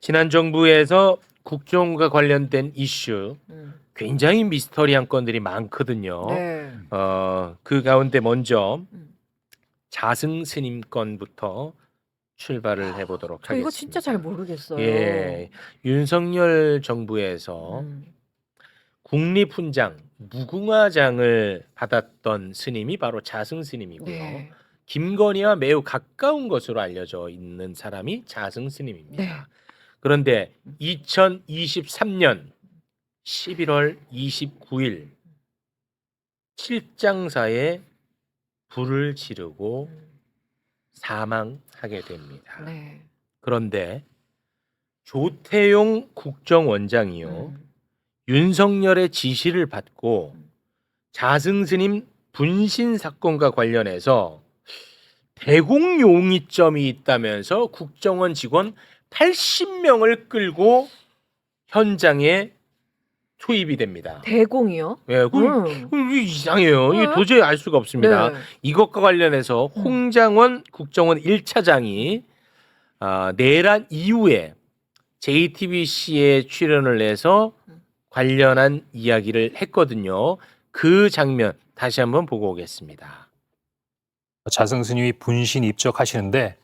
지난 정부에서 국정과 관련된 이슈 굉장히 미스터리한 건들이 많거든요. 네. 그 가운데 먼저 음. 자승 스님 건부터 출발을 해보도록 저 하겠습니다. 이거 진짜 잘 모르겠어요. 예, 윤석열 정부에서 국립훈장 무궁화장을 받았던 스님이 바로 자승 스님이고요. 네. 김건희와 매우 가까운 것으로 알려져 있는 사람이 자승 스님입니다. 네. 그런데 2023년 11월 29일 칠장사에 불을 지르고 사망하게 됩니다. 네. 그런데 조태용 국정원장이요. 윤석열의 지시를 받고 자승스님 분신 사건과 관련해서 대공용의점이 있다면서 국정원 직원 80명을 끌고 현장에 투입이 됩니다. 대공이요? 예, 이게 이상해요. 이게 도저히 알 수가 없습니다. 네. 이것과 관련해서 홍장원 국정원 1차장이 내란 이후에 JTBC에 출연을 해서 관련한 이야기를 했거든요. 그 장면 다시 한번 보고 오겠습니다. 자승 스님이 분신 입적하시는데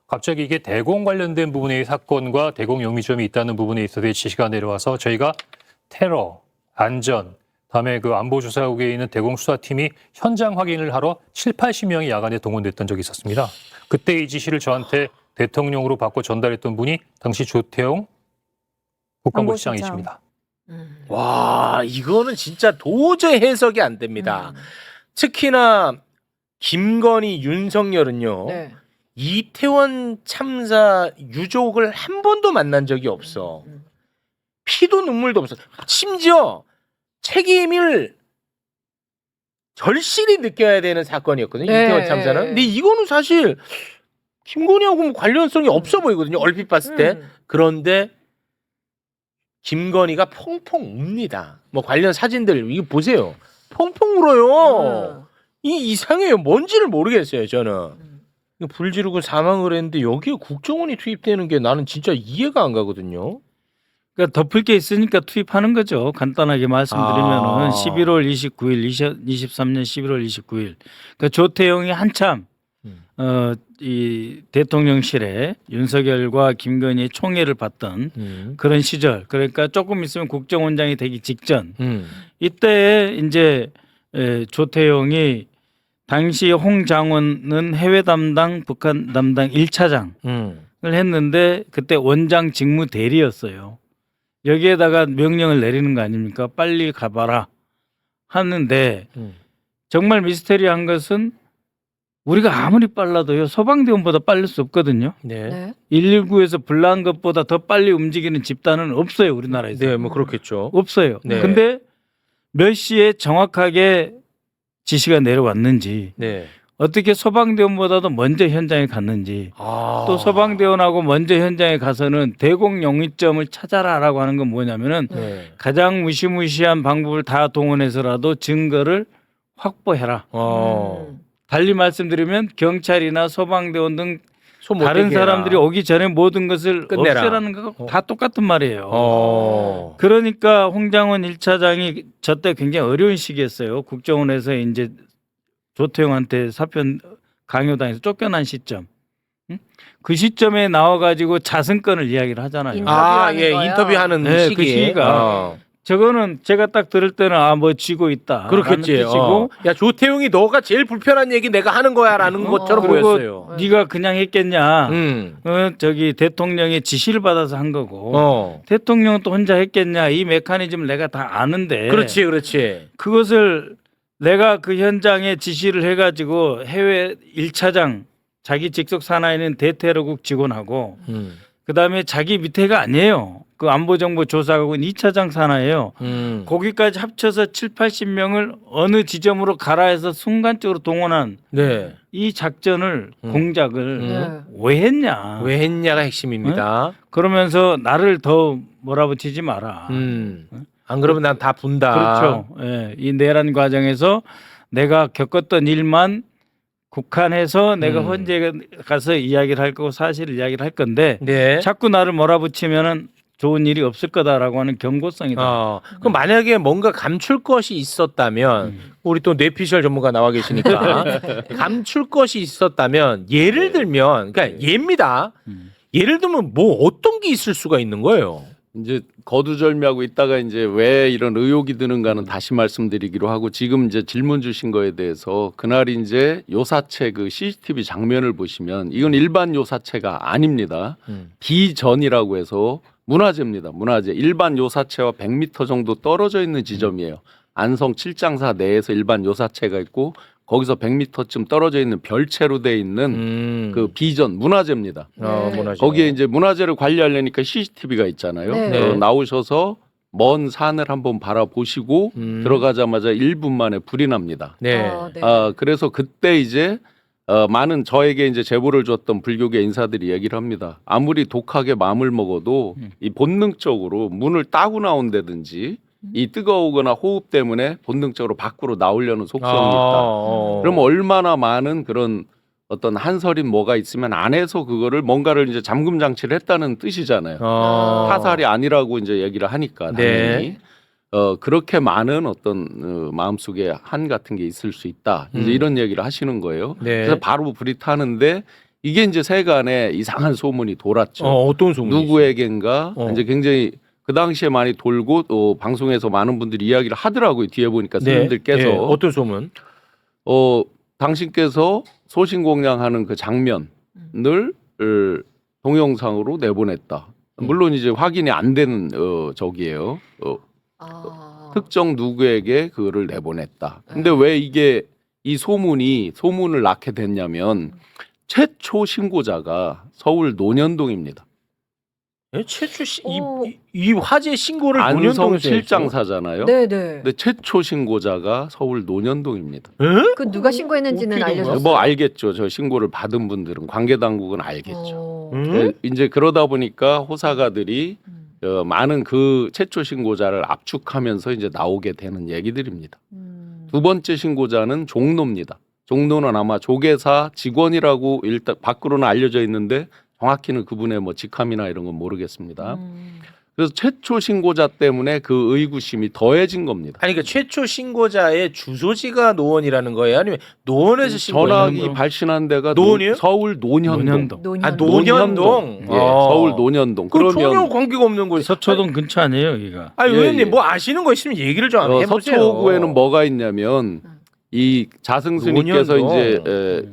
갑자기 이게 대공 관련된 부분의 사건과 대공 용의점이 있다는 부분에 있어서 지시가 내려와서 저희가 테러, 안전, 다음에 그 안보조사국에 있는 대공수사팀이 현장 확인을 하러 80명이 야간에 동원됐던 적이 있었습니다. 그때 이 지시를 저한테 대통령으로 받고 전달했던 분이 당시 조태용 국방부시장이십니다. 와, 이거는 진짜 도저히 해석이 안 됩니다. 특히나 김건희, 윤석열은요. 네. 이태원 참사 유족을 한 번도 만난 적이 없어. 피도 눈물도 없어. 심지어 책임을 절실히 느껴야 되는 사건이었거든요. 네. 이태원 참사는. 근데 이거는 사실 김건희하고 뭐 관련성이 없어 보이거든요. 얼핏 봤을 때. 그런데 김건희가 펑펑 웁니다. 뭐 관련 사진들 이거 보세요. 펑펑 울어요. 이 이상해요. 뭔지를 모르겠어요. 저는. 불 지르고 사망을 했는데 여기에 국정원이 투입되는 게 나는 진짜 이해가 안 가거든요. 그러니까 덮을 게 있으니까 투입하는 거죠. 간단하게 말씀드리면은 11월 29일, 2023년 11월 29일. 그러니까 조태용이 한참 이 대통령실에 윤석열과 김건희의 총애를 받던 그런 시절. 그러니까 조금 있으면 국정원장이 되기 직전. 이때 이제 조태용이 당시 홍장원은 해외 담당, 북한 담당 1차장을 했는데 그때 원장 직무 대리였어요. 여기에다가 명령을 내리는 거 아닙니까? 빨리 가봐라 하는데 정말 미스테리한 것은 우리가 아무리 빨라도요 소방대원보다 빠를 수 없거든요. 네. 네. 119에서 불난 것보다 더 빨리 움직이는 집단은 없어요, 우리나라에서. 네, 뭐 그렇겠죠. 없어요. 네. 근데 몇 시에 정확하게 지시가 내려왔는지 네. 어떻게 소방대원보다도 먼저 현장에 갔는지 또 소방대원하고 먼저 현장에 가서는 대공용의점을 찾아라라고 하는 건 뭐냐면은 네. 가장 무시무시한 방법을 다 동원해서라도 증거를 확보해라. 달리 말씀드리면 경찰이나 소방대원 등 다른 사람들이 오기 전에 모든 것을 끝내라. 없애라는 거 다 똑같은 말이에요. 그러니까 홍장원 1차장이 저때 굉장히 어려운 시기였어요. 국정원에서 이제 조태용한테 사표 강요당해서 쫓겨난 시점. 그 시점에 나와가지고 자승권을 이야기를 하잖아요. 인터뷰하는 네, 시기에. 그 시기가. 저거는 제가 딱 들을 때는 뭐 쥐고 있다. 그렇겠지. 야, 조태용이 너가 제일 불편한 얘기 내가 하는 거야라는 것처럼 그리고 보였어요. 네가 그냥 했겠냐. 저기 대통령의 지시를 받아서 한 거고. 대통령은 또 혼자 했겠냐. 이 메커니즘을 내가 다 아는데. 그렇지. 그것을 내가 그 현장에 지시를 해가지고 해외 1차장 자기 직속 산하에 있는 대테러국 직원하고 그다음에 자기 밑에가 아니에요. 그 안보정보조사국은 2차장 산하예요. 거기까지 합쳐서 80명을 어느 지점으로 가라 해서 순간적으로 동원한 네. 이 작전을 공작을 왜 했냐. 왜 했냐가 핵심입니다. 그러면서 나를 더 몰아붙이지 마라. 안 그러면 난 다 분다. 그렇죠. 예, 이 내란 과정에서 내가 겪었던 일만 국한해서 내가 헌재 가서 이야기를 할 거고 사실을 이야기를 할 건데 네. 자꾸 나를 몰아붙이면은 좋은 일이 없을 거다라고 하는 경고성이다. 그럼 만약에 뭔가 감출 것이 있었다면 우리 또 뇌피셜 전문가 나와 계시니까 감출 것이 있었다면 예를 들면 그러니까 예입니다. 예를 들면 뭐 어떤 게 있을 수가 있는 거예요. 이제 거두절미하고 있다가 이제 왜 이런 의혹이 드는가는 다시 말씀드리기로 하고 지금 이제 질문 주신 거에 대해서 그날 이제 요사체 그 CCTV 장면을 보시면 이건 일반 요사체가 아닙니다. 비전이라고 해서 문화재입니다. 문화재. 일반 요사체와 100m 정도 떨어져 있는 지점이에요. 안성 칠장사 내에서 일반 요사체가 있고 거기서 100m쯤 떨어져 있는 별채로 돼 있는 그 비전 문화재입니다. 문화재. 거기에 이제 문화재를 관리하려니까 CCTV가 있잖아요. 네. 나오셔서 먼 산을 한번 바라보시고 들어가자마자 1분 만에 불이 납니다. 네. 네. 그래서 그때 이제 많은 저에게 이제 제보를 줬던 불교계 인사들이 얘기를 합니다. 아무리 독하게 마음을 먹어도 이 본능적으로 문을 따고 나온다든지 이 뜨거우거나 호흡 때문에 본능적으로 밖으로 나오려는 속성이 있다. 그럼 얼마나 많은 그런 어떤 한설인 뭐가 있으면 안에서 그거를 뭔가를 이제 잠금 장치를 했다는 뜻이잖아요. 타살이 아니라고 이제 얘기를 하니까 당연히. 네. 그렇게 많은 어떤 마음속에 한 같은 게 있을 수 있다. 이제 이런 얘기를 하시는 거예요. 네. 그래서 바로 불이 타는데 이게 이제 세간에 이상한 소문이 돌았죠. 어떤 소문이 누구에겐가 있어요? 이제 굉장히 그 당시에 많이 돌고 또 방송에서 많은 분들이 이야기를 하더라고요. 뒤에 보니까 스님들께서 네. 어떤 소문? 당신께서 소신공양하는 그 장면을 동영상으로 내보냈다. 물론 이제 확인이 안 되는 적이에요. 특정 누구에게 그거를 내보냈다. 근데 왜 이게 이 소문을 낳게 됐냐면 최초 신고자가 서울 논현동입니다. 최초 오. 이 화재 신고를 안성 논현동에서 칠장사잖아요. 네네. 근데 최초 신고자가 서울 논현동입니다. 했어요? 그 누가 신고했는지는 어떻게 된 알려줬어요. 뭐 알겠죠. 저 신고를 받은 분들은 관계 당국은 알겠죠. 어. 이제 그러다 보니까 호사가들이 많은 그 최초 신고자를 압축하면서 이제 나오게 되는 얘기들입니다. 두 번째 신고자는 종로입니다. 종로는 아마 조계사 직원이라고 일단 밖으로는 알려져 있는데 정확히는 그분의 뭐 직함이나 이런 건 모르겠습니다. 그래서 최초 신고자 때문에 그 의구심이 더해진 겁니다. 아니 그러니까 최초 신고자의 주소지가 노원이라는 거예요? 아니면 노원에서 신고하는 전화기 발신한 데가 노원이에요? 서울 논현동. 논현동. 예, 서울 논현동. 그럼 전혀 그러면 관계가 없는 거예요. 서초동 근처 아니에요, 여기가? 아니 예, 의원님 예. 뭐 아시는 거 있으면 얘기를 좀 한번 해보세요. 서초구에는 뭐가 있냐면 이 자승스님께서 논현동. 이제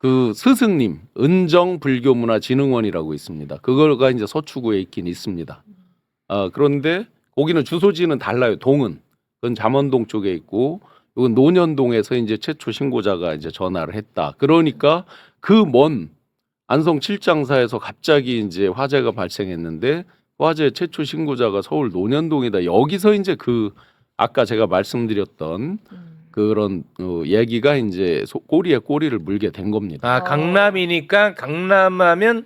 그 스승님 은정불교문화진흥원이라고 있습니다. 그거가 이제 서초구에 있긴 있습니다. 그런데 거기는 주소지는 달라요. 동은 그건 잠원동 쪽에 있고 이건 논현동에서 이제 최초 신고자가 이제 전화를 했다. 그러니까 그 먼 안성 칠장사에서 갑자기 이제 화재가 발생했는데 화재 최초 신고자가 서울 논현동이다. 여기서 이제 그 아까 제가 말씀드렸던 그런 얘기가 이제 꼬리에 꼬리를 물게 된 겁니다. 강남이니까 강남하면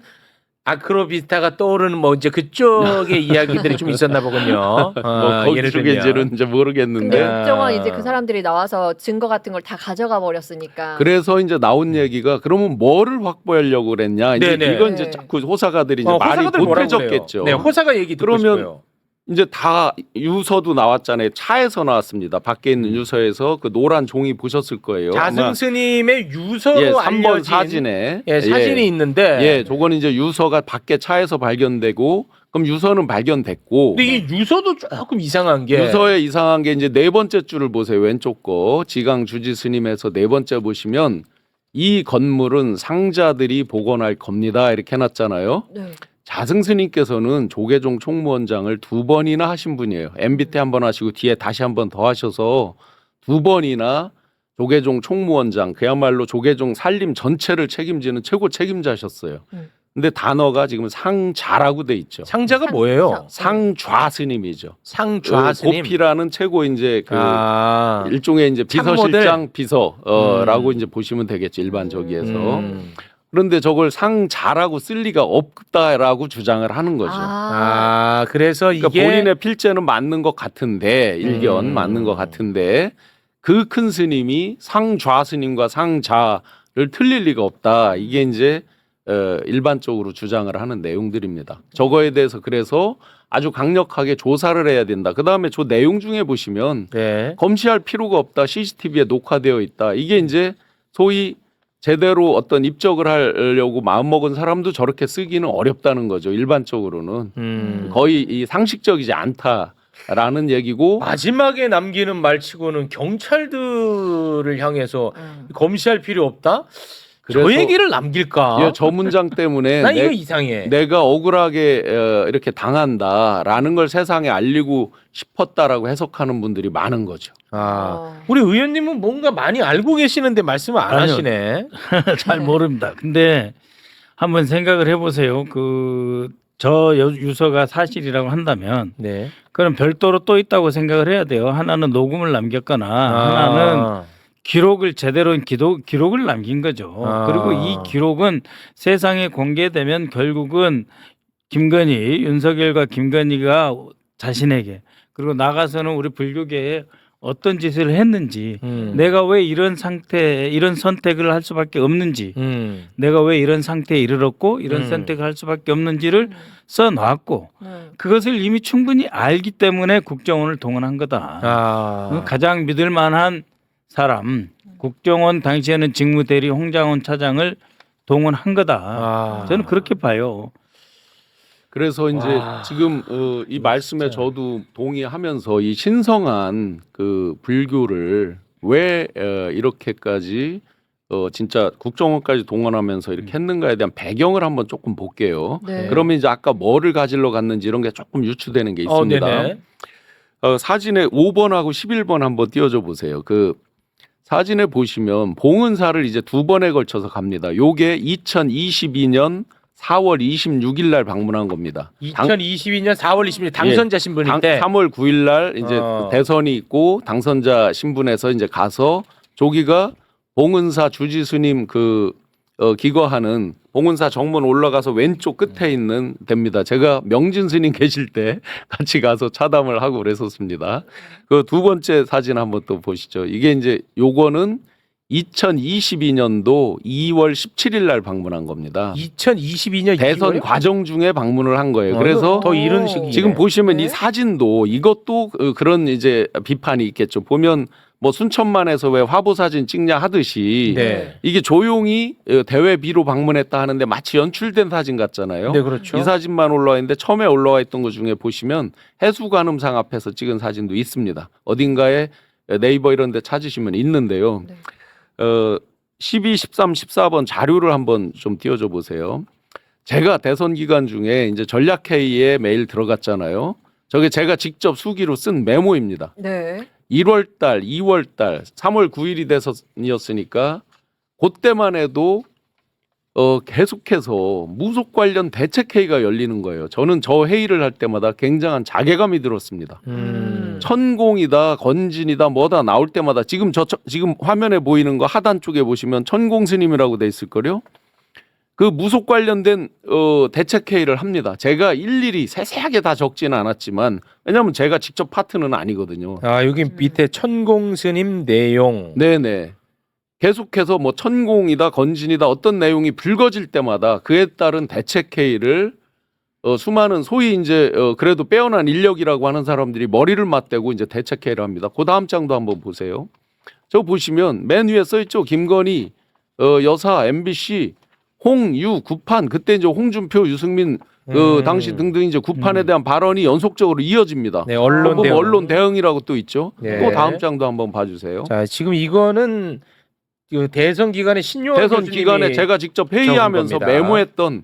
아크로비스타가 떠오르는 뭐 이제 그쪽의 이야기들이 좀 있었나 보군요. 뭐 거기 예를 쪽인지는 들면. 이제 근데 모르겠는데 국정원 이제 그 사람들이 나와서 증거 같은 걸 다 가져가 버렸으니까. 그래서 이제 나온 얘기가 그러면 뭐를 확보하려고 그랬냐 이제 네네. 이건 이제 네. 자꾸 호사가들이 이제 말이 호사가들 뭐라고 못해졌겠죠. 그래요? 네, 호사가 얘기 듣고 그러면 싶어요. 이제 다 유서도 나왔잖아요. 차에서 나왔습니다. 밖에 있는 유서에서 그 노란 종이 보셨을 거예요. 자승스님의 유서로 예, 3번 알려진 사진에 사진이 있는데 예, 저건 이제 유서가 밖에 차에서 발견되고 그럼 유서는 발견됐고 근데 이 유서도 조금 이상한 게 유서에 이상한 게 이제 네 번째 줄을 보세요. 왼쪽 거 지강 주지 스님에서 네 번째 보시면 이 건물은 상자들이 복원할 겁니다. 이렇게 해놨잖아요. 네. 자승스님께서는 조계종 총무원장을 2번이나 하신 분이에요. MB 때 한 번 하시고 뒤에 다시 한 번 더 하셔서 2번이나 조계종 총무원장 그야말로 조계종 살림 전체를 책임지는 최고 책임자셨어요. 근데 단어가 지금 상자라고 돼 있죠. 상자가 뭐예요? 상좌 스님이죠. 상좌 스님. 고피라는 최고 이제 그 일종의 이제 참모들. 비서실장 비서라고 이제 보시면 되겠죠. 일반적이에서. 그런데 저걸 상자라고 쓸 리가 없다라고 주장을 하는 거죠. 그래서 그러니까 이게 본인의 필제는 맞는 것 같은데 일견 맞는 것 같은데 그 큰 스님이 상좌 스님과 상자가 틀릴 리가 없다. 이게 이제 일반적으로 주장을 하는 내용들입니다. 저거에 대해서 그래서 아주 강력하게 조사를 해야 된다. 그다음에 저 내용 중에 보시면 네. 검시할 필요가 없다. CCTV에 녹화되어 있다. 이게 이제 소위 제대로 어떤 입적을 하려고 마음먹은 사람도 저렇게 쓰기는 어렵다는 거죠. 일반적으로는 거의 이 상식적이지 않다라는 얘기고 마지막에 남기는 말치고는 경찰들을 향해서 검시할 필요 없다? 저 그래서 얘기를 남길까? 저 문장 때문에 나 이거 이상해. 내가 억울하게 이렇게 당한다라는 걸 세상에 알리고 싶었다라고 해석하는 분들이 많은 거죠. 우리 의원님은 뭔가 많이 알고 계시는데 말씀을 안 아니요. 하시네. 잘 모릅니다. 근데 한번 생각을 해보세요. 저 유서가 사실이라고 한다면 네. 그럼 별도로 또 있다고 생각을 해야 돼요. 하나는 녹음을 남겼거나 하나는 기록을 제대로 기록을 남긴 거죠. 그리고 이 기록은 세상에 공개되면 결국은 윤석열과 김건희가 자신에게 그리고 나가서는 우리 불교계에 어떤 짓을 했는지 내가 왜 이런 선택을 할 수밖에 없는지 내가 왜 이런 상태에 이르렀고 이런 선택을 할 수밖에 없는지를 써놨고 그것을 이미 충분히 알기 때문에 국정원을 동원한 거다. 가장 믿을 만한 사람 국정원 당시에는 직무대리 홍장원 차장을 동원한 거다. 저는 그렇게 봐요. 그래서 이제 지금 이 말씀에 저도 동의하면서 이 신성한 그 불교를 왜 이렇게까지 진짜 국정원까지 동원하면서 이렇게 했는가에 대한 배경을 한번 조금 볼게요. 네. 그러면 이제 아까 뭐를 가지러 갔는지 이런 게 조금 유추되는 게 있습니다. 네네. 사진에 5번하고 11번 한번 띄워줘 보세요. 그 사진에 보시면 봉은사를 이제 두 번에 걸쳐서 갑니다. 요게 2022년 4월 26일 날 방문한 겁니다. 2022년 4월 20일 당선자 신분일 때 3월 9일 날 이제 대선이 있고 당선자 신분에서 이제 가서 저기가 봉은사 주지스님 기거하는 봉은사 정문 올라가서 왼쪽 끝에 있는 데입니다. 제가 명진 스님 계실 때 같이 가서 차담을 하고 그랬었습니다. 그 두 번째 사진 한번 또 보시죠. 이게 이제 요거는 2022년도 2월 17일 날 방문한 겁니다. 2022년 대선 2월에? 과정 중에 방문을 한 거예요. 그래서 더 이런 식이 지금 보시면 네. 이 사진도 이것도 그런 이제 비판이 있겠죠. 보면 뭐 순천만에서 왜 화보 사진 찍냐 하듯이 네. 이게 조용히 대외비로 방문했다 하는데 마치 연출된 사진 같잖아요. 네, 그렇죠. 이 사진만 올라와 있는데 처음에 올라와 있던 것 중에 보시면 해수관음상 앞에서 찍은 사진도 있습니다. 어딘가에 네이버 이런 데 찾으시면 있는데요. 네. 12, 13, 14번 자료를 한번 좀 띄워줘 보세요. 제가 대선 기간 중에 이제 전략회의에 매일 들어갔잖아요. 저게 제가 직접 수기로 쓴 메모입니다. 네. 1월 달, 2월 달, 3월 9일이 돼서였으니까 그때만 해도 계속해서 무속 관련 대책회의가 열리는 거예요. 저는 저 회의를 할 때마다 굉장한 자괴감이 들었습니다. 천공이다, 건진이다, 뭐다 나올 때마다 지금 지금 화면에 보이는 거 하단 쪽에 보시면 천공 스님이라고 돼 있을 거요. 그 무속 관련된 대책회의를 합니다. 제가 일일이 세세하게 다 적지는 않았지만 왜냐하면 제가 직접 파트는 아니거든요. 여기 밑에 천공스님 내용. 네네. 계속해서 뭐 천공이다, 건진이다 어떤 내용이 불거질 때마다 그에 따른 대책회의를 수많은 소위 이제 그래도 빼어난 인력이라고 하는 사람들이 머리를 맞대고 이제 대책회의를 합니다. 그 다음 장도 한번 보세요. 저 보시면 맨 위에 써 있죠. 김건희 여사, MBC, 홍유, 구판 그때 이제 홍준표, 유승민 당시 등등 이제 구판에 대한 발언이 연속적으로 이어집니다. 네, 언론 대응. 언론 대응이라고 또 있죠. 네. 또 다음 장도 한번 봐주세요. 자, 지금 이거는 그 대선 기간에 신용환 대선 교수님이 기간에 제가 직접 회의하면서 적은 겁니다. 메모했던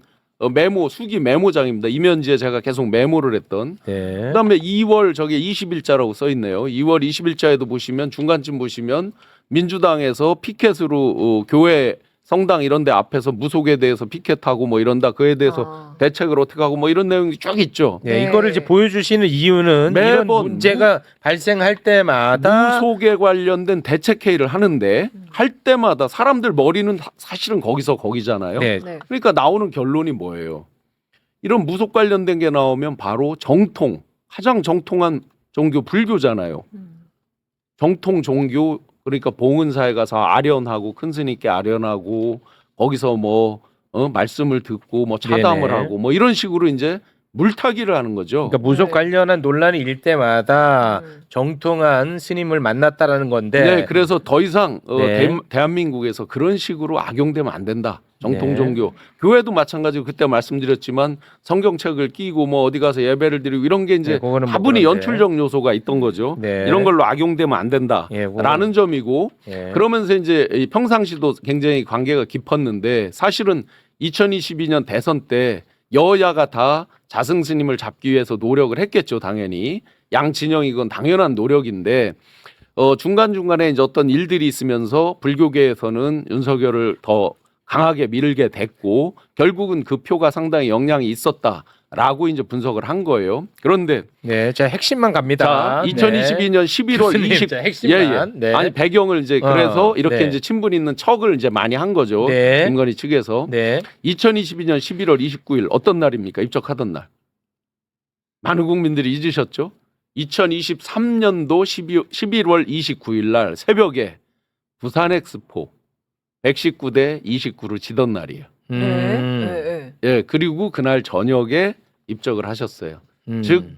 수기 메모장입니다. 이면지에 제가 계속 메모를 했던. 네. 그다음에 2월 저게 20일자라고 써 있네요. 2월 20일자에도 보시면 중간쯤 보시면 민주당에서 피켓으로 교회 성당 이런 데 앞에서 무속에 대해서 피켓하고 뭐 이런다. 그에 대해서 대책을 어떻게 하고 뭐 이런 내용이 쭉 있죠. 네, 네. 이거를 이제 보여주시는 이유는 이런 매번 문제가 발생할 때마다 무속에 관련된 대책회의를 하는데 할 때마다 사람들 머리는 사실은 거기잖아요. 네. 네. 그러니까 나오는 결론이 뭐예요? 이런 무속 관련된 게 나오면 바로 가장 정통한 종교 불교잖아요. 정통 종교 그러니까 봉은사에 가서 아련하고 큰 스님께 아련하고 거기서 뭐 말씀을 듣고 뭐 차담을 네네. 하고 뭐 이런 식으로 이제 물타기를 하는 거죠. 그러니까 무속 네. 관련한 논란이 일 때마다 정통한 스님을 만났다라는 건데. 네, 그래서 더 이상 네. 대한민국에서 그런 식으로 악용되면 안 된다. 정통 네. 종교, 교회도 마찬가지고 그때 말씀드렸지만 성경책을 끼고 뭐 어디 가서 예배를 드리고 이런 게 이제 네, 그거는 뭐 다분히 그런데. 연출적 요소가 있던 거죠. 네. 이런 걸로 악용되면 안 된다라는 예, 그거는. 점이고 예. 그러면서 이제 이 평상시도 굉장히 관계가 깊었는데 사실은 2022년 대선 때 여야가 다 자승 스님을 잡기 위해서 노력을 했겠죠, 당연히. 양 진영이 이건 당연한 노력인데 중간중간에 이제 어떤 일들이 있으면서 불교계에서는 윤석열을 더 강하게 밀게 됐고 결국은 그 표가 상당히 영향이 있었다라고 이제 분석을 한 거예요. 그런데 네, 자 핵심만 갑니다. 자, 2022년 11월 교수님, 20 자, 핵심만. 네. 아니 배경을 이제 그래서 이렇게 네. 이제 친분 있는 척을 이제 많이 한 거죠. 네. 김건희 측에서. 네. 2022년 11월 29일 어떤 날입니까? 입적하던 날. 많은 국민들이 잊으셨죠? 2023년도 11월 29일 날 새벽에 부산 엑스포 119대 29로 지던 날이에요. 네. 네. 네. 예, 그리고 그날 저녁에 입적을 하셨어요. 음. 즉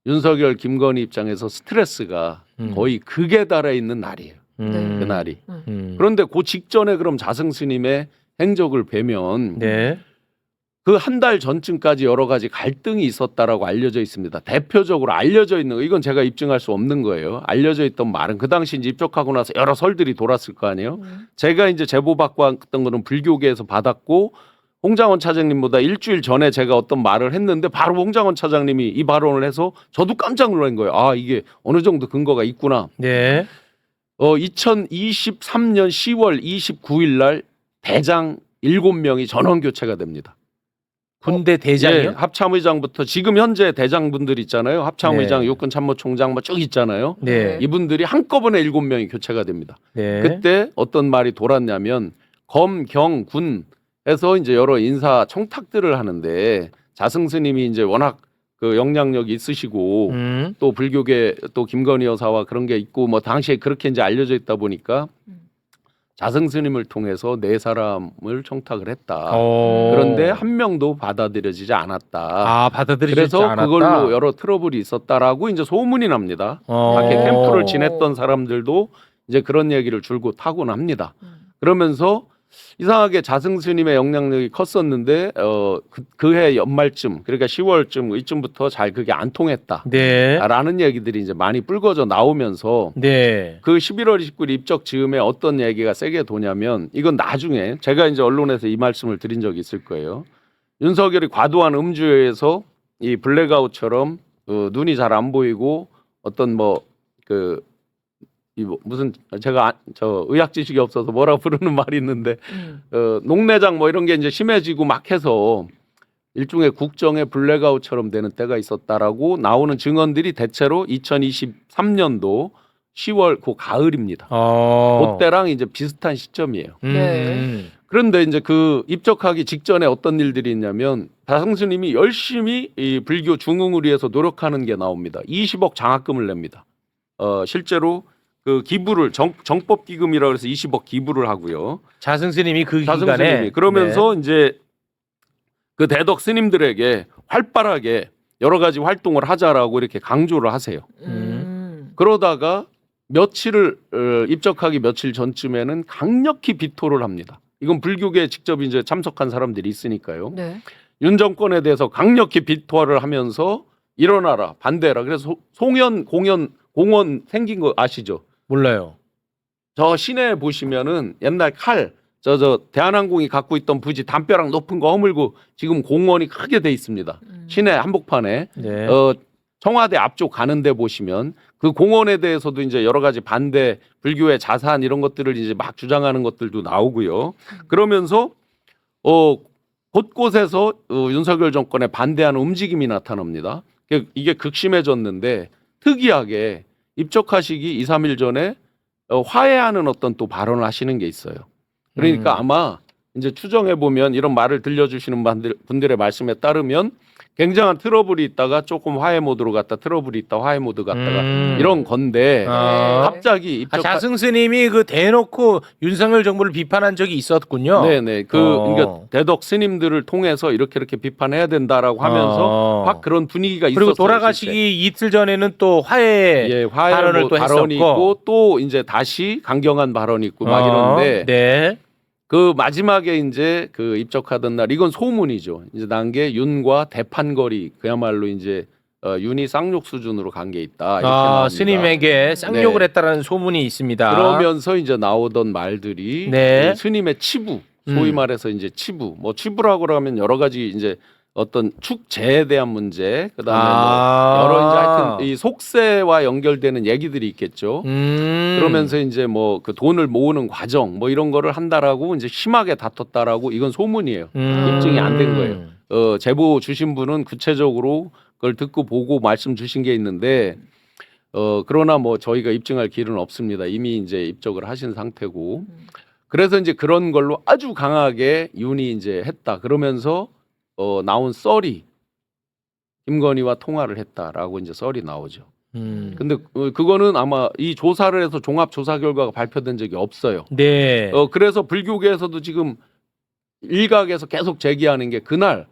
윤석열, 김건희 입장에서 스트레스가 거의 극에 달해 있는 날이에요. 그 날이. 그런데 그 직전에 그럼 자승 스님의 행적을 뵈면 네. 그 한 달 전쯤까지 여러 가지 갈등이 있었다라고 알려져 있습니다. 대표적으로 알려져 있는 거 이건 제가 입증할 수 없는 거예요. 알려져 있던 말은 그 당시 이제 입적하고 나서 여러 설들이 돌았을 거 아니에요. 제가 이제 제보받고 왔던 거는 불교계에서 받았고 홍장원 차장님보다 일주일 전에 제가 어떤 말을 했는데 바로 홍장원 차장님이 이 발언을 해서 저도 깜짝 놀란 거예요. 아 이게 어느 정도 근거가 있구나. 네. 2023년 10월 29일 날 대장 7명이 전원 교체가 됩니다. 군대 예, 대장이요? 합참의장부터 지금 현재 대장분들 있잖아요. 합참의장, 네. 육군참모총장 뭐 쭉 있잖아요. 네. 이분들이 한꺼번에 7명이 교체가 됩니다. 네. 그때 어떤 말이 돌았냐면 검, 경, 군에서 이제 여러 인사 청탁들을 하는데 자승 스님이 이제 워낙 그 영향력이 있으시고 또 불교계 또 김건희 여사와 그런 게 있고 뭐 당시에 그렇게 이제 알려져 있다 보니까 자승 스님을 통해서 4사람을 청탁을 했다. 그런데 한 명도 받아들여지지 않았다. 아, 받아들이지 그래서 않았다. 그걸로 여러 트러블이 있었다라고 이제 소문이 납니다. 밖에 캠프를 지냈던 사람들도 이제 그런 얘기를 줄곧 하곤 합니다. 그러면서 이상하게 자승 스님의 영향력이 컸었는데 그해 연말쯤 그러니까 10월쯤 이쯤부터 잘 그게 안 통했다. 네. 라는 얘기들이 이제 많이 불거져 나오면서 네. 그 11월 29일 입적 즈음에 어떤 얘기가 세게 도냐면 이건 나중에 제가 이제 언론에서 이 말씀을 드린 적이 있을 거예요. 윤석열이 과도한 음주에서 이 블랙아웃처럼 눈이 잘 안 보이고 어떤 무슨 제가 저 의학 지식이 없어서 뭐라 부르는 말이 있는데 녹내장 뭐 이런 게 이제 심해지고 막 해서 일종의 국정의 블랙아웃처럼 되는 때가 있었다라고 나오는 증언들이 대체로 2023년도 10월 그 가을입니다. 그때랑 이제 비슷한 시점이에요. 네. 그런데 이제 그 입적하기 직전에 어떤 일들이 있냐면 자승 스님이 열심히 이 불교 중흥을 위해서 노력하는 게 나옵니다. 20억 장학금을 냅니다. 실제로 그 기부를 정법 기금이라고 해서 20억 기부를 하고요. 자승 스님이 그 자승 기간에 스님이 그러면서 이제 그 대덕 스님들에게 활발하게 여러 가지 활동을 하자라고 이렇게 강조를 하세요. 그러다가 며칠을 입적하기 며칠 전쯤에는 강력히 비토를 합니다. 이건 불교계에 직접 이제 참석한 사람들이 있으니까요. 네. 윤 정권에 대해서 강력히 비토를 하면서 일어나라 반대라. 그래서 송현 공원 생긴 거 아시죠? 몰라요. 저 시내에 보시면은 옛날 칼 저 대한항공이 갖고 있던 부지 담벼락 높은 거 허물고 지금 공원이 크게 돼 있습니다. 시내 한복판에 네. 청와대 앞쪽 가는 데 보시면 그 공원에 대해서도 이제 여러 가지 반대 불교의 자산 이런 것들을 이제 막 주장하는 것들도 나오고요. 그러면서 곳곳에서 윤석열 정권에 반대하는 움직임이 나타납니다. 이게 극심해졌는데 특이하게 입적하시기 2, 3일 전에 화해하는 어떤 또 발언을 하시는 게 있어요. 그러니까 아마 이제 추정해 보면 이런 말을 들려주시는 분들의 말씀에 따르면 굉장한 트러블이 있다가 조금 화해 모드로 갔다 트러블이 있다 화해 모드 갔다가 이런 건데 갑자기 자승 스님이 그 대놓고 윤석열 정부를 비판한 적이 있었군요. 네네 그러니까 대덕 스님들을 통해서 이렇게 비판해야 된다라고 하면서 확 그런 분위기가 있었어요. 그리고 돌아가시기 실제. 이틀 전에는 또 화해 발언을 또 발언이 했었고. 있고 또 이제 다시 강경한 발언이 있고 막 이런데 네. 그 마지막에 이제 그 입적하던 날 이건 소문이죠. 이제 난 게 윤과 대판거리 그야말로 이제 윤이 쌍욕 수준으로 간 게 있다. 이렇게 나옵니다. 스님에게 쌍욕을 네. 했다라는 소문이 있습니다. 그러면서 이제 나오던 말들이 네. 이 스님의 치부, 소위 말해서 이제 치부, 뭐 치부라고 하면 여러 가지 이제 어떤 축제에 대한 문제, 그다음에 뭐 여러 이제 하여튼 이 속세와 연결되는 얘기들이 있겠죠. 그러면서 이제 뭐 그 돈을 모으는 과정, 뭐 이런 거를 한다라고 이제 심하게 다퉜다라고 이건 소문이에요. 입증이 안 된 거예요. 제보 주신 분은 구체적으로 그걸 듣고 보고 말씀 주신 게 있는데, 그러나 뭐 저희가 입증할 길은 없습니다. 이미 이제 입적을 하신 상태고, 그래서 이제 그런 걸로 아주 강하게 윤이 이제 했다. 그러면서 나온 썰이 김건희와 통화를 했다라고 이제 썰이 나오죠. 근데 그거는 아마 이 조사를 해서 종합 조사 결과가 발표된 적이 없어요. 네. 그래서 불교계에서도 지금 일각에서 계속 제기하는 게 그날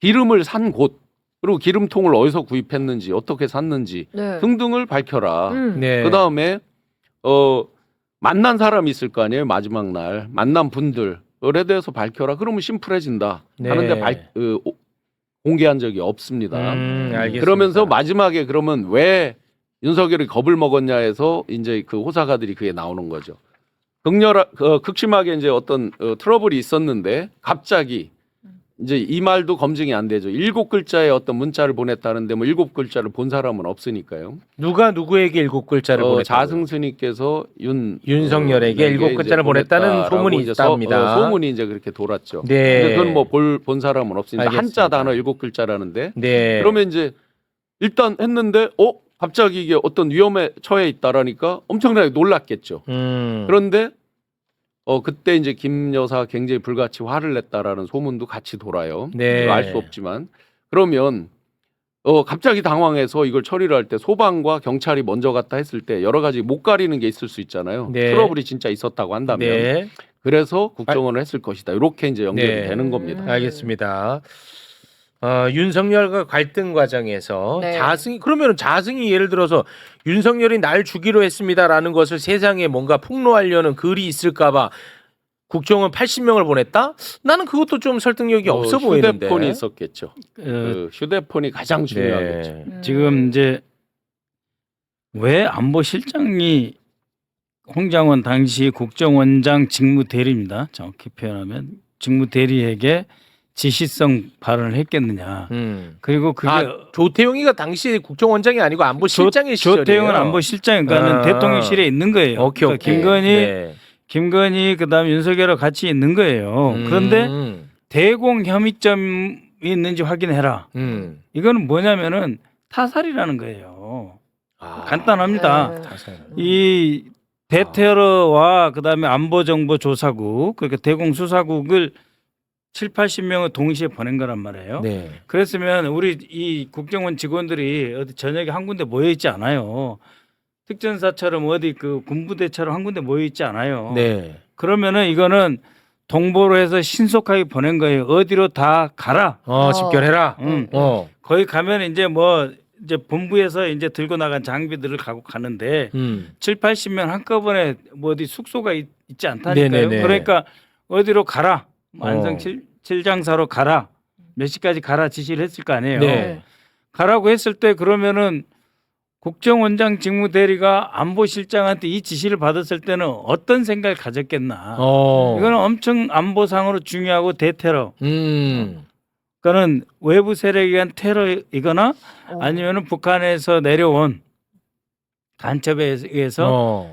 기름을 산 곳 그리고 기름통을 어디서 구입했는지 어떻게 샀는지 네. 등등을 밝혀라. 네. 그 다음에 만난 사람이 있을 거 아니에요. 마지막 날 만난 분들에 대해서 밝혀라. 그러면 심플해진다. 네. 하는데 공개한 적이 없습니다. 알겠습니다. 그러면서 마지막에 그러면 왜 윤석열이 겁을 먹었냐 해서 이제 그 호사가들이 그게 나오는 거죠. 극심하게 이제 어떤 트러블이 있었는데 갑자기 이제 이 말도 검증이 안 되죠. 7글자의 어떤 문자를 보냈다는데 뭐 7글자를 본 사람은 없으니까요. 누가 누구에게 7글자를 보냈다? 자승스님께서 윤석열에게 7글자를 보냈다는 소문이 이제 있답니다. 소문이 이제 그렇게 돌았죠. 네. 근데 그건 뭐 본 사람은 없으니까 알겠습니다. 한자 단어 7글자라는데 네. 그러면 이제 일단 했는데 갑자기 이게 어떤 위험에 처해 있다라니까 엄청나게 놀랐겠죠. 그런데 그때 이제 김 여사 굉장히 불같이 화를 냈다라는 소문도 같이 돌아요. 네. 알 수 없지만 그러면 갑자기 당황해서 이걸 처리를 할 때 소방과 경찰이 먼저 갔다 했을 때 여러 가지 못 가리는 게 있을 수 있잖아요. 네. 트러블이 진짜 있었다고 한다면 네. 그래서 국정원을 했을 것이다. 이렇게 이제 연결이 네. 되는 겁니다. 알겠습니다. 윤석열과 갈등 과정에서 네. 그러면 자승이 예를 들어서 윤석열이 날 주기로 했습니다라는 것을 세상에 뭔가 폭로하려는 글이 있을까봐 국정원 80명을 보냈다? 나는 그것도 좀 설득력이 없어 보이는데. 휴대폰이 있었겠죠. 그 휴대폰이 가장 중요하겠죠. 네. 지금 이제 왜 안보실장이 홍장원 당시 국정원장 직무대리입니다. 정확히 표현하면 직무대리에게 지시성 발언을 했겠느냐. 그리고 그게 조태용이가 당시 국정원장이 아니고 안보실장의 시절이에요. 조태용은 안보실장이니까는 대통령실에 있는 거예요. 오케이. 그러니까 김건희 그다음에 윤석열과 같이 있는 거예요. 그런데 대공 혐의점이 있는지 확인해라. 이거는 뭐냐면은 타살이라는 거예요. 간단합니다. 네. 이 대테러와 그다음에 안보정보조사국 그러니까 대공수사국을 7, 80명을 동시에 보낸 거란 말이에요. 네. 그랬으면 우리 이 국정원 직원들이 어디 저녁에 한 군데 모여 있지 않아요. 특전사처럼 어디 그 군부대처럼 한 군데 모여 있지 않아요. 네. 그러면은 이거는 동보로 해서 신속하게 보낸 거예요. 어디로 다 가라. 집결해라. 거기 가면 이제 뭐 이제 본부에서 이제 들고 나간 장비들을 갖고 가는데 7, 80명 한꺼번에 뭐 어디 숙소가 있지 않다니까요. 네네네. 그러니까 어디로 가라. 안성 7장사로 가라. 몇 시까지 가라 지시를 했을 거 아니에요. 네. 가라고 했을 때 그러면은 국정원장 직무대리가 안보실장한테 이 지시를 받았을 때는 어떤 생각을 가졌겠나. 이거는 엄청 안보상으로 중요하고 대테러. 그러니까는 외부 세력에 의한 테러이거나 아니면은 북한에서 내려온 간첩에 의해서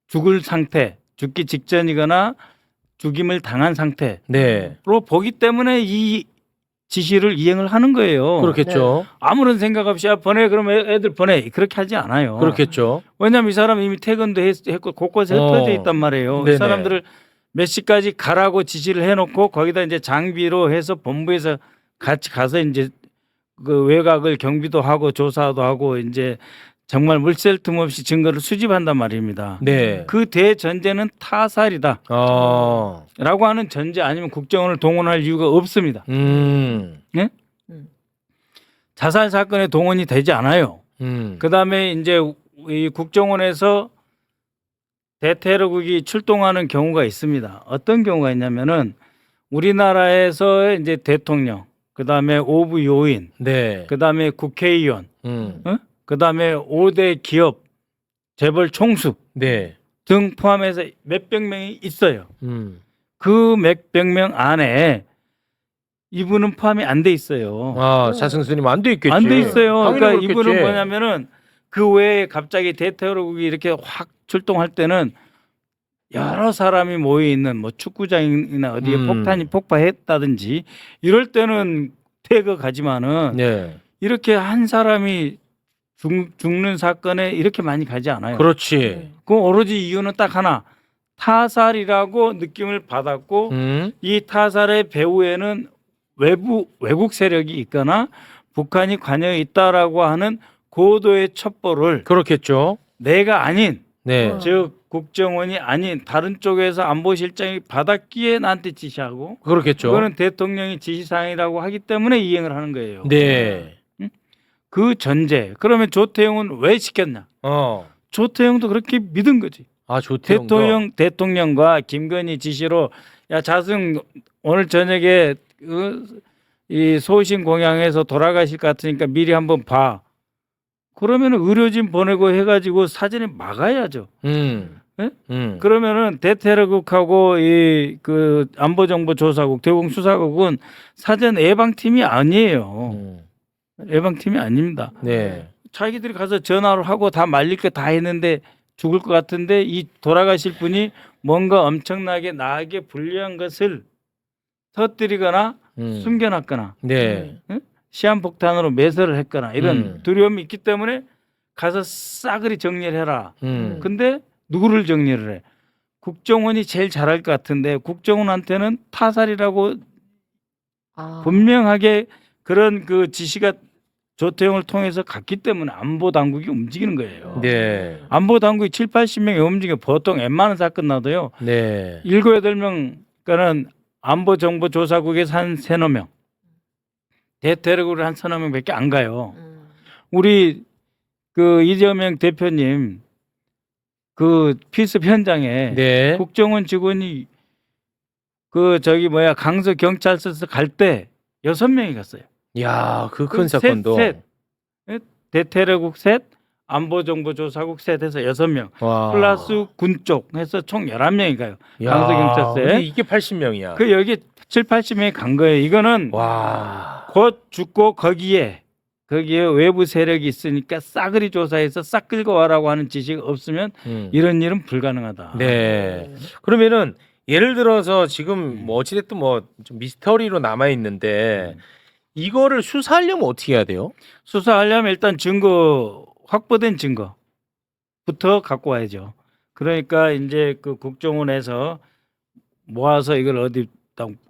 죽을 상태, 죽기 직전이거나 죽임을 당한 상태로 네. 보기 때문에 이 지시를 이행을 하는 거예요. 그렇겠죠. 아무런 생각 없이 보내 그러면 애들 보내 그렇게 하지 않아요. 그렇겠죠. 왜냐하면 이 사람 이미 퇴근도 했고 곳곳에 흩어져 있단 말이에요. 네네. 이 사람들을 몇 시까지 가라고 지시를 해놓고 거기다 이제 장비로 해서 본부에서 같이 가서 이제 그 외곽을 경비도 하고 조사도 하고 이제 정말 물샐 틈 없이 증거를 수집한단 말입니다. 네. 그 대전제는 타살이다. 라고 하는 전제 아니면 국정원을 동원할 이유가 없습니다. 자살 사건에 동원이 되지 않아요. 그다음에 이제 이 국정원에서 대테러국이 출동하는 경우가 있습니다. 어떤 경우가 있냐면은 우리나라에서 이제 대통령, 그다음에 오부 요인, 네. 그다음에 국회의원, 그다음에 5대 기업 재벌 총수 네. 등 포함해서 몇백 명이 있어요. 그 몇백 명 안에 이분은 포함이 안 돼 있어요. 아, 자승스님 안 돼 있겠지. 안 돼 있어요. 당연히 그러니까 그렇겠지. 이분은 뭐냐면은 그 외에 갑자기 대테러국이 이렇게 확 출동할 때는 여러 사람이 모여 있는 뭐 축구장이나 어디에 폭탄이 폭파했다든지 이럴 때는 퇴거가지만은 네. 이렇게 한 사람이 죽는 사건에 이렇게 많이 가지 않아요. 그렇지. 그 오로지 이유는 딱 하나. 타살이라고 느낌을 받았고 이 타살의 배후에는 외국 세력이 있거나 북한이 관여해 있다라고 하는 고도의 첩보를 그렇겠죠. 내가 아닌 네. 즉 국정원이 아닌 다른 쪽에서 안보실장이 받았기에 나한테 지시하고 그렇겠죠. 그거는 대통령이 지시사항이라고 하기 때문에 이행을 하는 거예요. 네. 그 전제. 그러면 조태용은 왜 시켰냐? 조태용도 그렇게 믿은 거지. 아, 조태용도. 대통령과 김건희 지시로 야 자승 오늘 저녁에 이 소신 공양에서 돌아가실 것 같으니까 미리 한번 봐. 그러면은 의료진 보내고 해가지고 사전에 막아야죠. 그러면은 대테러국하고 이 그 안보정보조사국, 대공수사국은 사전 예방팀이 아니에요. 예방팀이 아닙니다. 네. 자기들이 가서 전화를 하고 다 말릴 거 다 했는데 죽을 것 같은데 이 돌아가실 분이 뭔가 엄청나게 나에게 불리한 것을 터뜨리거나 숨겨놨거나 네. 시한폭탄으로 매설을 했거나 이런 두려움이 있기 때문에 가서 싸그리 정리를 해라. 근데 누구를 정리를 해? 국정원이 제일 잘할 것 같은데 국정원한테는 타살이라고 분명하게 그런 그 지시가 조태용을 통해서 갔기 때문에 안보 당국이 움직이는 거예요. 네. 안보 당국이 7, 80명이 움직여 보통 웬만한 사건 나도요. 네. 7, 8명 그러니까는 안보정보조사국에서 한 3, 4명 대테러국을 한 3, 4명밖에 안 가요. 우리 그 이재명 대표님 그 필습 현장에 네. 국정원 직원이 그 저기 뭐야 강서 경찰서에서 갈 때 6명이 갔어요. 야, 그 큰 셋, 사건도. 대테러국 셋, 안보정보조사국 셋 해서 6명. 와. 플러스 군 쪽 해서 총 11명이 가요. 야, 강서 경찰서에. 근데 이게 80명이야. 그 여기 7, 80명이 간 거예요. 이거는 와. 곧 죽고 거기에 외부 세력이 있으니까 싸그리 조사해서 싹 긁어 와라고 하는 지시가 없으면 이런 일은 불가능하다. 네. 그러면은 예를 들어서 지금 뭐 어찌됐든 뭐 좀 미스터리로 남아 있는데 이거를 수사하려면 어떻게 해야 돼요? 수사하려면 일단 확보된 증거부터 갖고 와야죠. 그러니까 이제 그 국정원에서 모아서 이걸 어디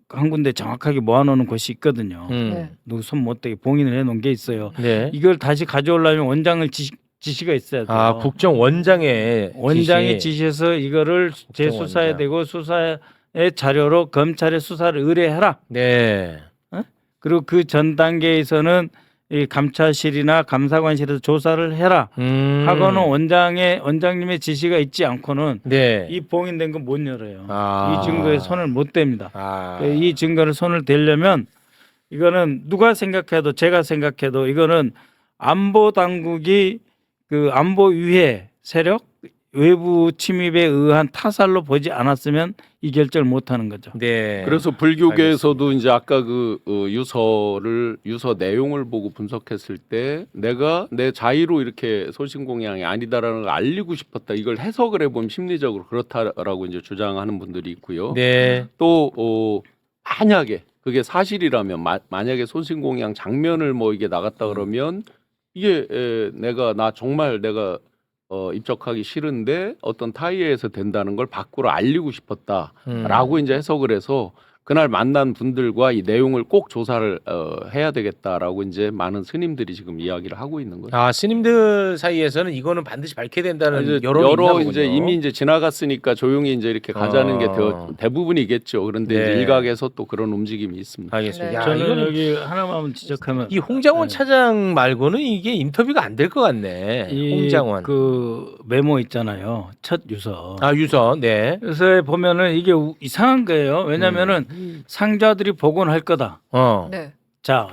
한 군데 정확하게 모아놓는 곳이 있거든요. 네. 누구 손 못 대게 봉인을 해놓은 게 있어요. 네. 이걸 다시 가져오려면 원장을 지시가 있어야 돼요. 아, 국정원장의 원장이 지시해서 이거를 재수사해야 국정원장. 되고 수사의 자료로 검찰에 수사를 의뢰해라. 네. 그리고 그 전 단계에서는 이 감찰실이나 감사관실에서 조사를 해라. 하고는 원장님의 지시가 있지 않고는 네. 이 봉인된 건 못 열어요. 아. 이 증거에 손을 못 댑니다. 아. 이 증거를 손을 대려면 이거는 누가 생각해도 제가 생각해도 이거는 안보 당국이 그 안보 위해 세력 외부 침입에 의한 타살로 보지 않았으면 이 결정을 못 하는 거죠. 네. 그래서 불교계에서도 이제 아까 그 유서 내용을 보고 분석했을 때 내가 내 자의로 이렇게 소신 공양이 아니다라는 걸 알리고 싶었다. 이걸 해석을 해보면 심리적으로 그렇다라고 이제 주장하는 분들이 있고요. 네. 또 만약에 그게 사실이라면 만약에 소신 공양 장면을 뭐 이게 나갔다 그러면 이게 내가 정말 내가 입적하기 싫은데 어떤 타이에서 된다는 걸 밖으로 알리고 싶었다라고 이제 해석을 해서 그날 만난 분들과 이 내용을 꼭 조사를 해야 되겠다라고 이제 많은 스님들이 지금 이야기를 하고 있는 거죠. 아 스님들 사이에서는 이거는 반드시 밝혀야 된다는 이제 여론이 있나 여러 보군요. 이제 이미 이제 지나갔으니까 조용히 이제 이렇게 가자는 게 대부분이겠죠. 그런데 네. 이제 일각에서 또 그런 움직임이 있습니다. 알겠습니다. 네. 야, 저는 이거는 여기 하나만 지적하면 이 홍장원 네. 차장 말고는 이게 인터뷰가 안 될 것 같네. 홍장원. 그 메모 있잖아요. 첫 유서. 아 유서. 네. 유서에 보면은 이게 이상한 거예요. 왜냐면은 상자들이 복원할 거다. 네. 자,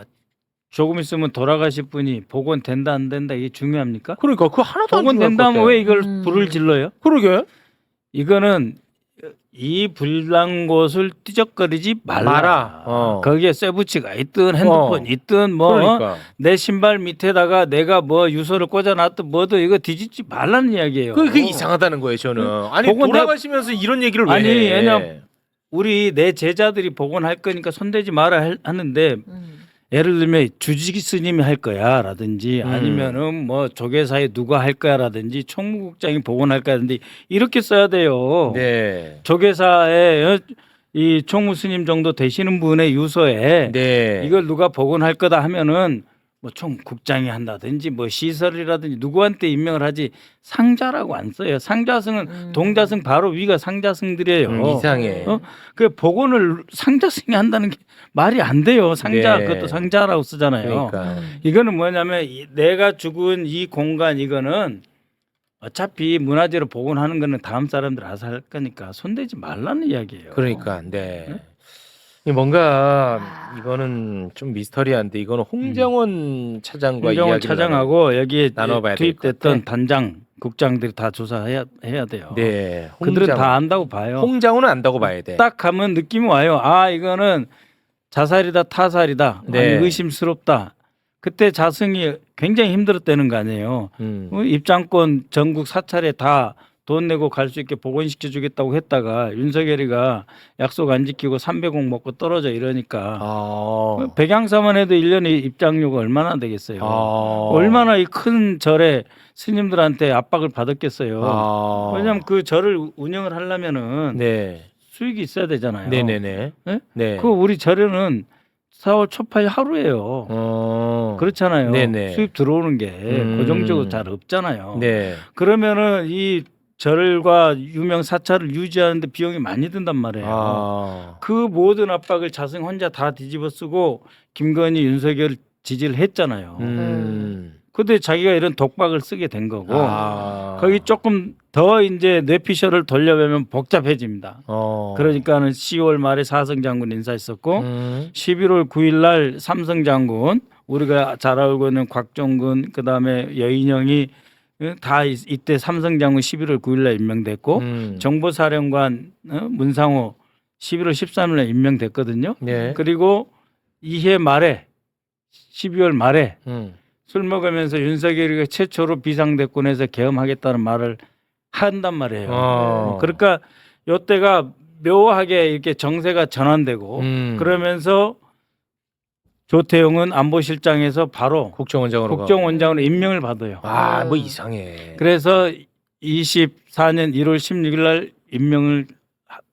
조금 있으면 돌아가실 분이 복원된다 안 된다 이게 중요합니까? 그러니까 그거 하나도 안 복원된다면 중요할 왜 것 같아. 이걸 불을 질러요? 그러게. 이거는 이 불난 곳을 뒤적거리지 말라. 거기에 쇠붙이가 있든 핸드폰 있든 뭐 내 그러니까. 신발 밑에다가 내가 뭐 유서를 꽂아놨든 뭐든 이거 뒤집지 말라는 이야기예요. 그게 이상하다는 거예요, 저는. 아니 복원 돌아가시면서 이런 얘기를 왜 아니, 해? 왜냐 우리 내 제자들이 복원할 거니까 손대지 마라 하는데 예를 들면 주지기 스님이 할 거야라든지 아니면은 뭐 조계사에 누가 할 거야라든지 총무국장이 복원할 거야라든지 이렇게 써야 돼요. 네. 조계사에 이 총무 스님 정도 되시는 분의 유서에 네. 이걸 누가 복원할 거다 하면은 뭐 총국장이 한다든지 뭐 시설이라든지 누구한테 임명을 하지 상자라고 안 써요. 상자승은 동자승 바로 위가 상자승들이에요. 이상해. 그 복원을 상자승이 한다는 게 말이 안 돼요. 상자 네. 그것도 상자라고 쓰잖아요. 그러니까. 이거는 뭐냐면 내가 죽은 이 공간 이거는 어차피 문화재로 복원하는 거는 다음 사람들 알아서 할 거니까 손대지 말라는 이야기예요. 그러니까. 네. 이 뭔가 이거는 좀 미스터리한데 이거는 홍장원 차장과 홍정원 이야기를 차장하고 여기에 나눠봐야 될것 투입됐던 같아. 단장 국장들이 다 조사해야 돼요. 네. 그들은 다 안다고 봐요. 홍장원은 안다고 봐야 돼. 딱 하면 느낌이 와요. 아 이거는 자살이다 타살이다. 네. 아니, 의심스럽다. 그때 자승이 굉장히 힘들었다는 거 아니에요. 입장권 전국 사찰에 다 돈 내고 갈 수 있게 복원시켜 주겠다고 했다가 윤석열이가 약속 안 지키고 300억 먹고 떨어져 이러니까 백양사만 해도 1년에 입장료가 얼마나 되겠어요. 얼마나 이 큰 절에 스님들한테 압박을 받았겠어요. 왜냐하면 그 절을 운영을 하려면은 네. 수익이 있어야 되잖아요. 네네네. 네? 네. 그 우리 절에는 4월 초파일 하루예요. 그렇잖아요. 네네. 수입 들어오는 게 고정적으로 잘 없잖아요. 네. 그러면은 이 절과 유명 사찰을 유지하는데 비용이 많이 든단 말이에요. 그 모든 압박을 자승 혼자 다 뒤집어 쓰고 김건희, 윤석열 지지를 했잖아요. 근데 자기가 이런 독박을 쓰게 된 거고 거기 조금 더 이제 뇌피셜을 돌려보면 복잡해집니다. 그러니까는 10월 말에 사성 장군 인사했었고 11월 9일 날 삼성 장군 우리가 잘 알고 있는 곽종근 그다음에 여인영이 다 이때 삼성 장군 11월 9일 날 임명됐고 정보사령관 문상호 11월 13일 날 임명됐거든요. 네. 그리고 이해 말에 12월 말에 술 먹으면서 윤석열이가 최초로 비상대권에서 계엄하겠다는 말을 한단 말이에요. 그러니까 이때가 묘하게 이렇게 정세가 전환되고 그러면서 조태용은 안보실장에서 바로 국정원장으로 임명을 받아요. 뭐 이상해. 그래서 24년 1월 16일 날 임명을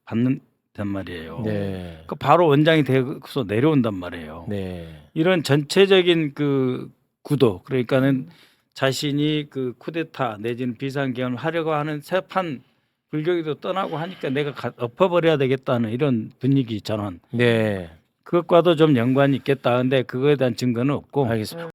받는단 말이에요. 네. 그 바로 원장이 돼서 내려온단 말이에요. 네. 이런 전체적인 그 구도 그러니까는 자신이 그 쿠데타 내지는 비상계엄을 하려고 하는 세판 불교기도 떠나고 하니까 내가 엎어버려야 되겠다는 이런 분위기 전환. 네. 그것과도 좀 연관이 있겠다. 근데 그거에 대한 증거는 없고. 알겠습니다.